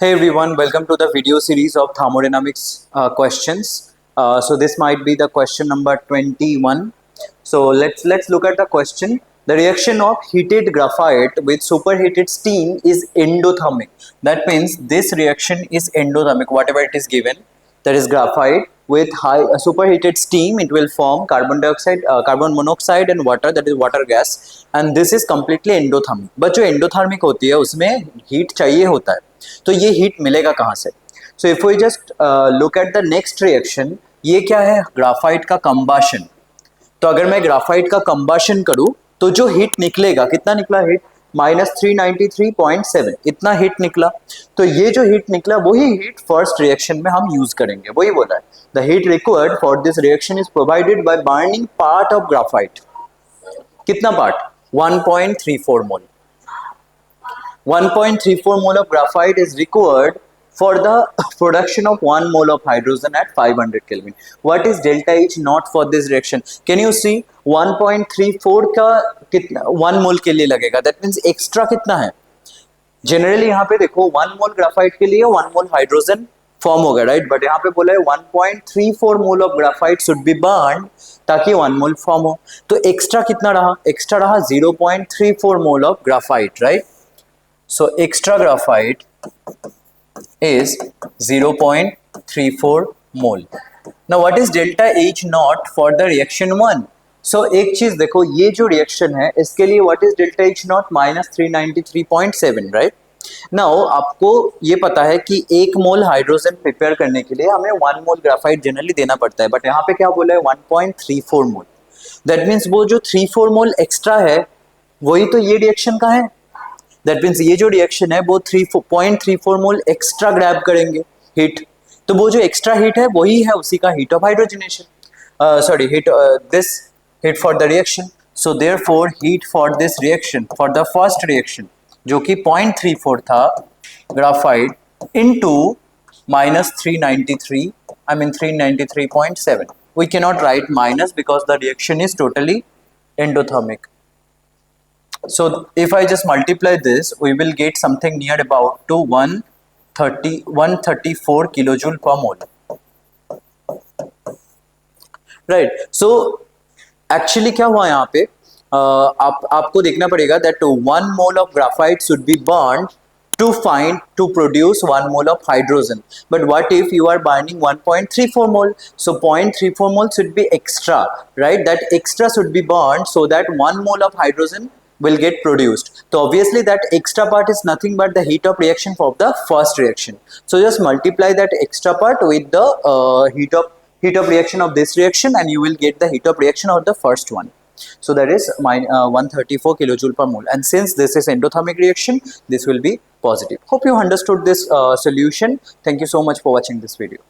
Hey everyone, welcome to the video series of thermodynamics questions. So this might be the question number 21. So let's look at the question. The reaction of heated graphite with superheated steam is endothermic. That means this reaction is endothermic, whatever it is given. That is graphite with high superheated steam, it will form carbon dioxide, carbon monoxide and water, that is water gas, and this is completely endothermic. But जो endothermic होती है उसमें heat चाहिए होता है, तो ये heat मिलेगा कहाँ से? So if we just look at the next reaction, ये क्या है? ग्राफाइट का कंबाशन. तो अगर मैं ग्राफाइट का कंबाशन करूं तो जो हीट निकलेगा, कितना निकला हीट? -393.7 इतना हीट निकला. तो ये जो हीट निकला वही हीट फर्स्ट रिएक्शन में हम यूज करेंगे, वही बोला है. The heat required for this reaction is provided by burning part of graphite. कितना part? 1.34 mole. 1.34 mole of graphite is required for the production of 1 mole of hydrogen at 500 Kelvin. What is delta H naught for this reaction? Can you see 1.34 का कितना 1 मोल के लिए लगेगा? That means extra कितना है? Generally यहाँ पे देखो 1 मोल ग्राफाइट के लिए 1 मोल हाइड्रोजन फॉर्म होगा, राइट? बट यहाँ पे बोला है 1.34 mole of graphite should be burn ताकि 1 मोल फॉर्म हो. तो एक्स्ट्रा कितना रहा? एक्स्ट्रा रहा 0.34 mole of graphite, right? So extra graphite is 0.34 mole. Now what is delta H naught for the reaction 1? So एक चीज देखो, ये जो रिएक्शन है इसके लिए what is delta H naught? -393.7, right? Now आपको ये पता है कि 1 मोल हाइड्रोजन प्रिपेयर करने के लिए हमें 1 मोल ग्राफाइट जनरली देना पड़ता है, बट यहाँ पे क्या बोला है? 1.34 मोल. दैट मीन्स वो जो 34 मोल एक्स्ट्रा है वही तो ये रिएक्शन का है. दैट मीन्स ये जो रिएक्शन है वो 3.34 मोल एक्स्ट्रा ग्रैब करेंगे हीट. तो वो जो एक्स्ट्रा हीट है वही है उसी का heat of hydrogenation, sorry heat this heat for the reaction. So therefore heat for this reaction for the first reaction जो कि 0.34 था graphite into -393, I mean 393.7. We cannot write minus because the reaction is totally endothermic. So if I just multiply this, we will get something near about to 134 kilojoule per mole, right? So actually क्या हुआ यहाँ पे? आपको देखना पड़ेगा that 1 mole of graphite should be burned to produce 1 mole of hydrogen. But what if you are burning 1.34 mole? So 0.34 mole should be extra, right? That extra should be burned so that 1 mole of hydrogen will get produced. So obviously that extra part is nothing but the heat of reaction for the first reaction. So just multiply that extra part with the heat of reaction of this reaction and you will get the heat of reaction of the first one. So that is 134 kilojoule per mole, and since this is endothermic reaction, this will be positive. Hope you understood this solution. Thank you so much for watching this video.